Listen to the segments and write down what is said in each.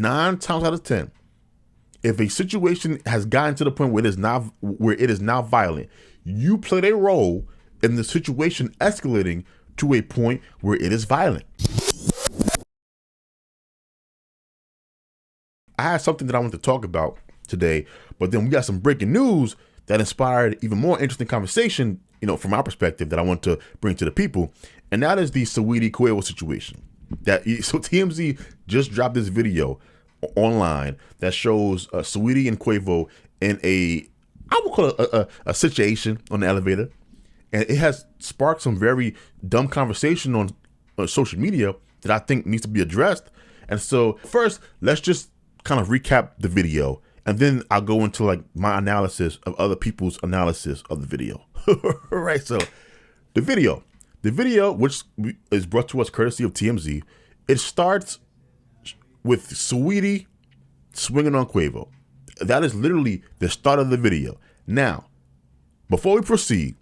9 times out of 10, if a situation has gotten to the point where it is now violent, you played a role in the situation escalating to a point where it is violent. I had something that I want to talk about today, but then we got some breaking news that inspired even more interesting conversation, from my perspective, that I want to bring to the people. And that is the Saweetie Quavo situation. So TMZ just dropped this video online that shows Saweetie and Quavo in I would call it a situation on the elevator. And it has sparked some very dumb conversation on social media that I think needs to be addressed. And so first, let's just kind of recap the video, and then I'll go into like my analysis of other people's analysis of the video. Right, so the video, which is brought to us courtesy of TMZ, it starts with Saweetie swinging on Quavo. That is literally the start of the video. Now, before we proceed,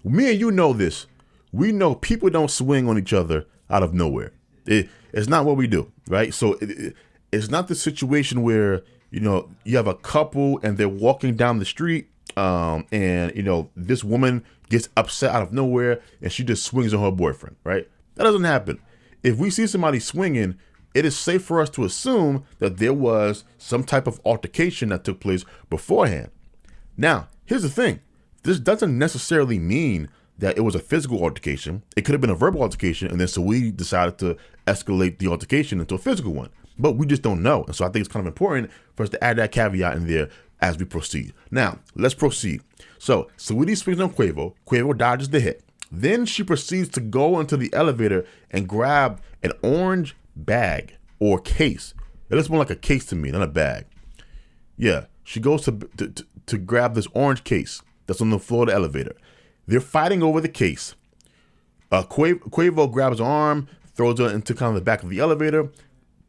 me and you know this. We know people don't swing on each other out of nowhere. It's not what we do, right? So it's not the situation where, you have a couple and they're walking down the street and, this woman gets upset out of nowhere and she just swings on her boyfriend, right? That doesn't happen. If we see somebody swinging, it is safe for us to assume that there was some type of altercation that took place beforehand. Now, here's the thing. This doesn't necessarily mean that it was a physical altercation. It could have been a verbal altercation, and then Saweetie decided to escalate the altercation into a physical one. But we just don't know. And so I think it's kind of important for us to add that caveat in there as we proceed. Now, let's proceed. So Saweetie swings on Quavo. Quavo dodges the hit. Then she proceeds to go into the elevator and grab an orange bag or case. It looks more like a case to me, not a bag. Yeah, she goes to grab this orange case that's on the floor of the elevator. They're fighting over the case. Quavo grabs her arm, throws her into kind of the back of the elevator,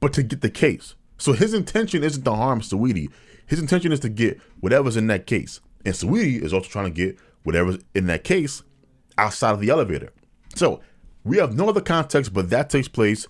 but to get the case. So his intention isn't to harm Saweetie. His intention is to get whatever's in that case. And Saweetie is also trying to get whatever's in that case outside of the elevator. So we have no other context, but that takes place.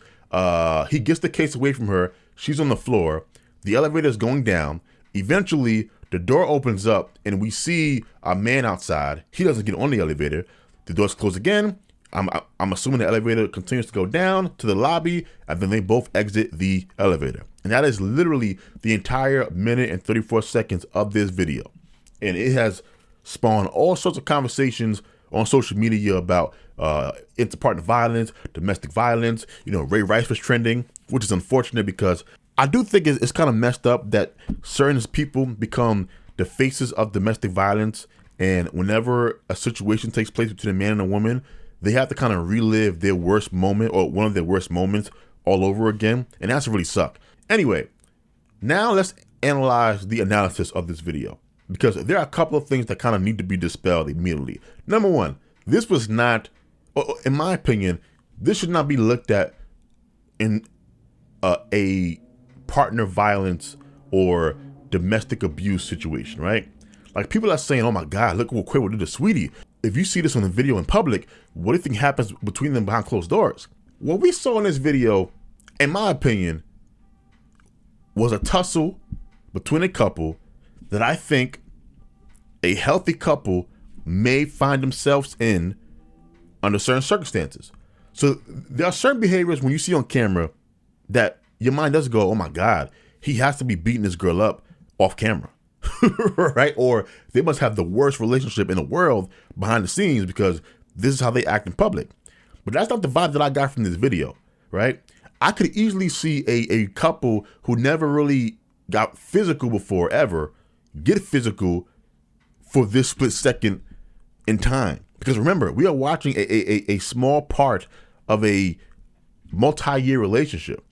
He gets the case away from her. She's on the floor. The elevator is going down. Eventually, the door opens up and we see a man outside. He doesn't get on the elevator. The doors close again. I'm assuming the elevator continues to go down to the lobby, and then they both exit the elevator. And that is literally the entire minute and 34 seconds of this video. And it has spawned all sorts of conversations on social media about interpartner violence, domestic violence. Ray Rice was trending, which is unfortunate because I do think it's kind of messed up that certain people become the faces of domestic violence. And whenever a situation takes place between a man and a woman, they have to kind of relive their worst moment or one of their worst moments all over again. And that's really suck. Anyway, now let's analyze the analysis of this video, because there are a couple of things that kind of need to be dispelled immediately. Number one, this was not, in my opinion, this should not be looked at in a partner violence or domestic abuse situation, right? Like, people are saying, oh my God, look what Quavo did to Saweetie. If you see this on the video in public, what do you think happens between them behind closed doors? What we saw in this video, in my opinion, was a tussle between a couple that I think a healthy couple may find themselves in under certain circumstances. So there are certain behaviors when you see on camera that your mind does go, oh my God, he has to be beating this girl up off camera. Right? Or they must have the worst relationship in the world behind the scenes because this is how they act in public. But that's not the vibe that I got from this video, right? I could easily see a couple who never really got physical before ever get physical for this split second in time. Because remember, we are watching a small part of a multi-year relationship.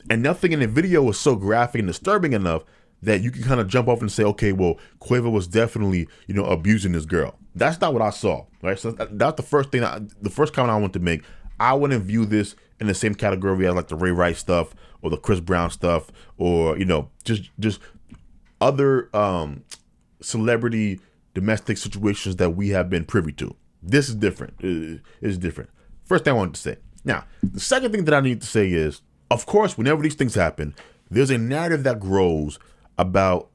And nothing in the video was so graphic and disturbing enough that you can kind of jump off and say, okay, well, Quavo was definitely, abusing this girl. That's not what I saw, right? So that's the first thing, the first comment I want to make. I wouldn't view this in the same category as like the Ray Rice stuff or the Chris Brown stuff or, just other celebrity domestic situations that we have been privy to. This is different. It's different. First thing I wanted to say. Now, the second thing that I need to say is, of course, whenever these things happen, there's a narrative that grows about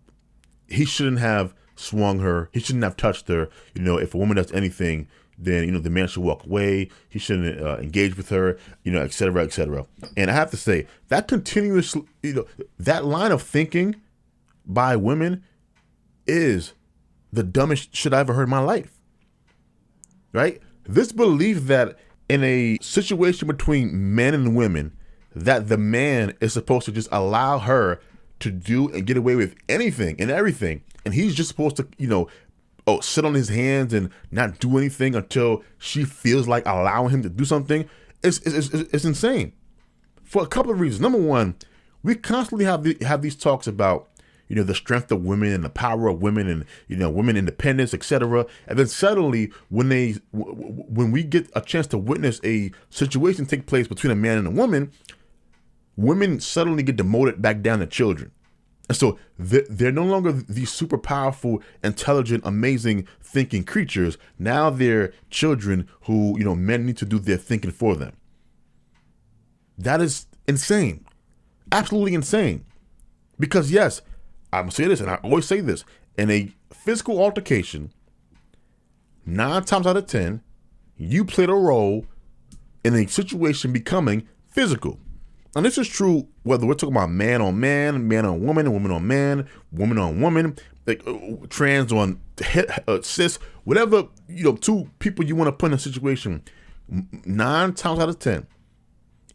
he shouldn't have swung her. He shouldn't have touched her. If a woman does anything, then, the man should walk away. He shouldn't engage with her, et cetera, et cetera. And I have to say that continuous, that line of thinking by women is the dumbest shit I ever heard in my life. Right? This belief that in a situation between men and women, that the man is supposed to just allow her to do and get away with anything and everything. And he's just supposed to, sit on his hands and not do anything until she feels like allowing him to do something. It's insane for a couple of reasons. Number one, we constantly have these talks about, the strength of women and the power of women and, women independence, etc. And then suddenly when we get a chance to witness a situation take place between a man and a woman, women suddenly get demoted back down to children. And so they're no longer these super powerful, intelligent, amazing thinking creatures. Now they're children who, men need to do their thinking for them. That is insane. Absolutely insane. Because yes, I'm going to say this, and I always say this, in a physical altercation, 9 times out of 10, you played a role in a situation becoming physical. And this is true whether we're talking about man on man, man on woman, woman on man, woman on woman, like trans on cis, whatever, 2 people you want to put in a situation. 9 times out of 10,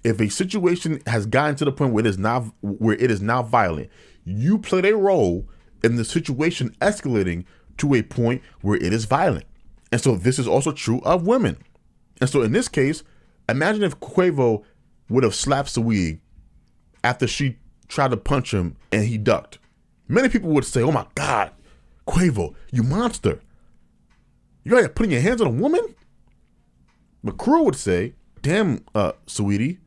if a situation has gotten to the point where it is now violent, you played a role in the situation escalating to a point where it is violent. And so this is also true of women. And so in this case, imagine if Quavo would have slapped Saweetie after she tried to punch him and he ducked. Many people would say, oh my God, Quavo, you monster. You're out here putting your hands on a woman? But Crew would say, damn, Saweetie,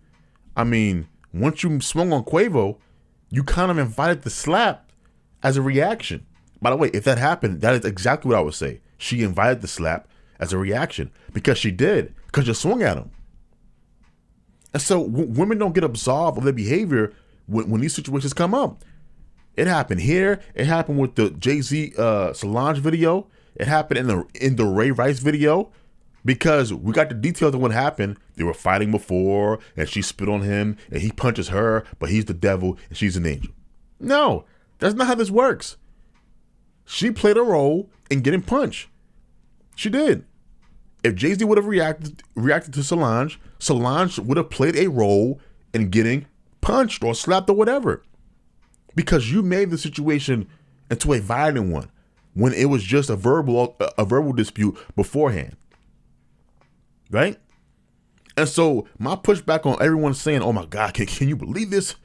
I mean, once you swung on Quavo, you kind of invited the slap as a reaction. By the way, if that happened, that is exactly what I would say. She invited the slap as a reaction because she did, because you swung at him. And so women don't get absolved of their behavior when these situations come up. It happened here. It happened with the Jay-Z Solange video. It happened in the Ray Rice video. Because we got the details of what happened. They were fighting before, and she spit on him, and he punches her, but he's the devil, and she's an angel. No, that's not how this works. She played a role in getting punched. She did. If Jay-Z would have reacted to Solange would have played a role in getting punched or slapped or whatever. Because you made the situation into a violent one when it was just a verbal dispute beforehand. Right? And so my pushback on everyone saying, oh my God, can you believe this?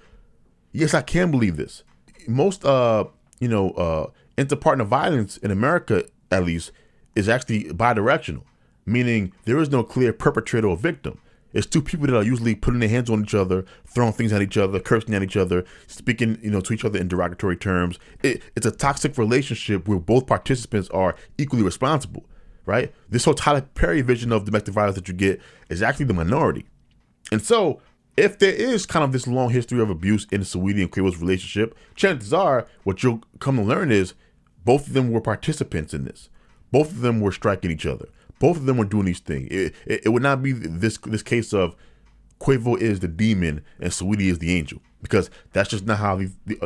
Yes, I can believe this. Most, interpartner violence in America, at least, is actually bidirectional, meaning there is no clear perpetrator or victim. It's 2 people that are usually putting their hands on each other, throwing things at each other, cursing at each other, speaking, to each other in derogatory terms. It's a toxic relationship where both participants are equally responsible. Right? This whole Tyler Perry vision of domestic violence that you get is actually the minority. And so if there is kind of this long history of abuse in Saweetie and Quavo's relationship, chances are what you'll come to learn is both of them were participants in this. Both of them were striking each other. Both of them were doing these things. It would not be this case of Quavo is the demon and Saweetie is the angel, because that's just not how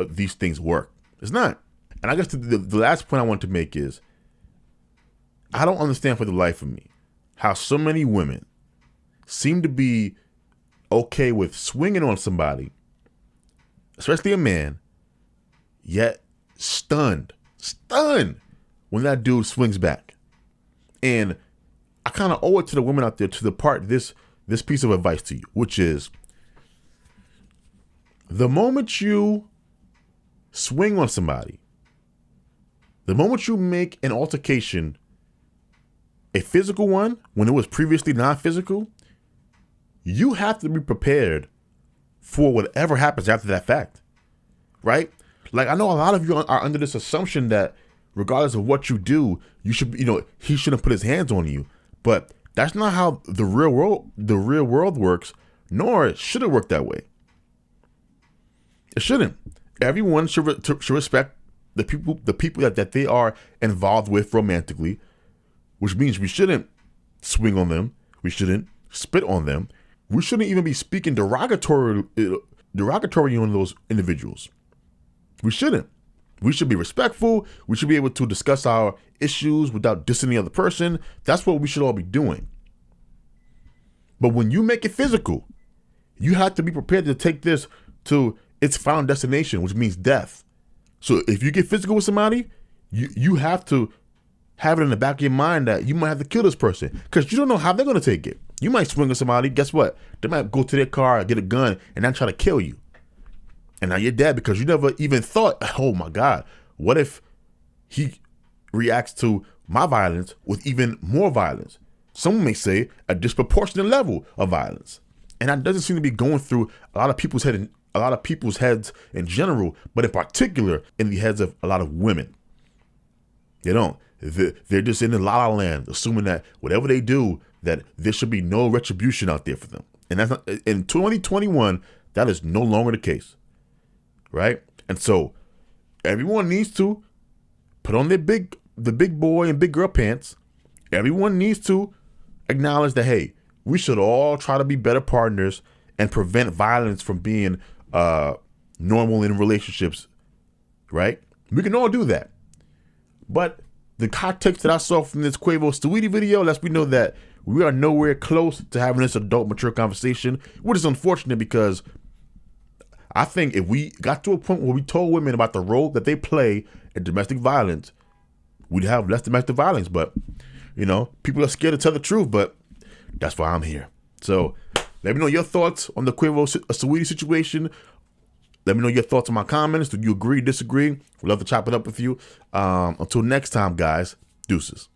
these things work. It's not. And I guess the last point I want to make is, I don't understand for the life of me how so many women seem to be okay with swinging on somebody, especially a man, yet stunned when that dude swings back. And I kind of owe it to the women out there to depart this piece of advice to you, which is the moment you swing on somebody, the moment you make an altercation a physical one when it was previously non-physical, you have to be prepared for whatever happens after that fact, right? Like, I know a lot of you are under this assumption that regardless of what you do, you should, he shouldn't put his hands on you. But that's not how the real world works, nor should it work that way. It shouldn't. everyone should respect the people that they are involved with romantically, which means we shouldn't swing on them. We shouldn't spit on them. We shouldn't even be speaking derogatory on those individuals. We shouldn't. We should be respectful. We should be able to discuss our issues without dissing the other person. That's what we should all be doing. But when you make it physical, you have to be prepared to take this to its final destination, which means death. So if you get physical with somebody, you have to have it in the back of your mind that you might have to kill this person because you don't know how they're going to take it. You might swing at somebody. Guess what? They might go to their car, get a gun, and then try to kill you. And now you're dead because you never even thought, oh my God, what if he reacts to my violence with even more violence? Some may say a disproportionate level of violence. And that doesn't seem to be going through a lot of people's heads in general, but in particular in the heads of a lot of women. They don't. They're just in the la la land, assuming that whatever they do, that there should be no retribution out there for them. And that's not, in 2021, that is no longer the case, right? And so everyone needs to put on the big boy and big girl pants. Everyone needs to acknowledge that, hey, we should all try to be better partners and prevent violence from being normal in relationships, right? We can all do that. But the context that I saw from this Quavo Saweetie video lets me know that we are nowhere close to having this adult, mature conversation, which is unfortunate because I think if we got to a point where we told women about the role that they play in domestic violence, we'd have less domestic violence. But, you know, people are scared to tell the truth, but that's why I'm here. So let me know your thoughts on the Quavo Saweetie situation. Let me know your thoughts on my comments. Do you agree, disagree? We'd love to chop it up with you. Until next time, guys, deuces.